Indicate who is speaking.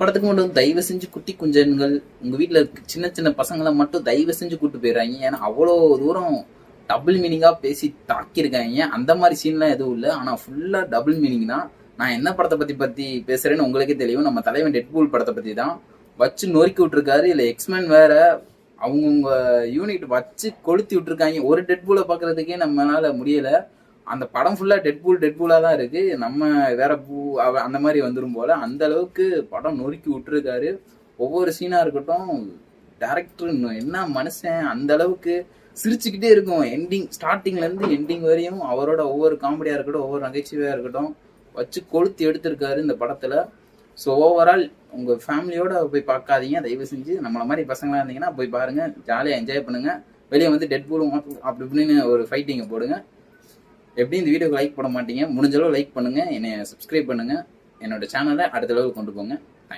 Speaker 1: படத்துக்கு மட்டும் தயவு செஞ்சு குட்டி குஞ்சன்கள் உங்க வீட்டுல சின்ன சின்ன பசங்களை மட்டும் தயவு செஞ்சு கூட்டு போயிடுறாங்க. ஏன்னா அவ்வளோ தூரம் டபுள் மீனிங்கா பேசி தாக்கியிருக்காங்க. அந்த மாதிரி சீன்லாம் எதுவும் இல்லை, ஆனா ஃபுல்லா டபுள் மீனிங் தான். நான் என்ன படத்தை பத்தி பேசுறேன்னு உங்களுக்கே தெரியும். நம்ம தலைவன் டெட்பூல் படத்தை பத்தி தான் வச்சு நொறுக்கி விட்டுருக்காரு. இல்ல எக்ஸ்மேன் வேற அவங்கவுங்க யூனிட் வச்சு கொளுத்தி விட்டுருக்காங்க. ஒரு டெட்பூலை பாக்குறதுக்கே நம்மளால முடியல. அந்த படம் ஃபுல்லா டெட்பூலா தான் இருக்கு. நம்ம வேற அந்த மாதிரி வந்துடும் போல. அந்த அளவுக்கு படம் நொறுக்கி விட்டுருக்காரு. ஒவ்வொரு சீனா இருக்கட்டும், டேரக்டர் என்ன மனுஷன், அந்த அளவுக்கு சிரிச்சுக்கிட்டே இருக்கும். எண்டிங் ஸ்டார்டிங்ல இருந்து எண்டிங் வரையும் அவரோட ஒவ்வொரு காமெடியா இருக்கட்டும், ஒவ்வொரு நகைச்சுவையா இருக்கட்டும் வச்சு கொளுத்தி எடுத்திருக்காரு இந்த படத்துல. ஸோ ஓவரால் உங்க ஃபேமிலியோட போய் பார்க்காதீங்க தயவு செஞ்சு. நம்மள மாதிரி பசங்களா இருந்தீங்கன்னா போய் பாருங்க, ஜாலியா என்ஜாய் பண்ணுங்க. வெளியே வந்து டெட்பூலும் அப்படி இப்படின்னு ஒரு ஃபைட்டிங்க போடுங்க. எப்படி இந்த வீடியோக்கு லைக் பண்ண மாட்டீங்க, முடிஞ்ச அளவு லைக் பண்ணுங்க, என்னை சப்ஸ்கிரைப் பண்ணுங்க, என்னோட சேனலை அடுத்த அளவுக்கு கொண்டு போங்க.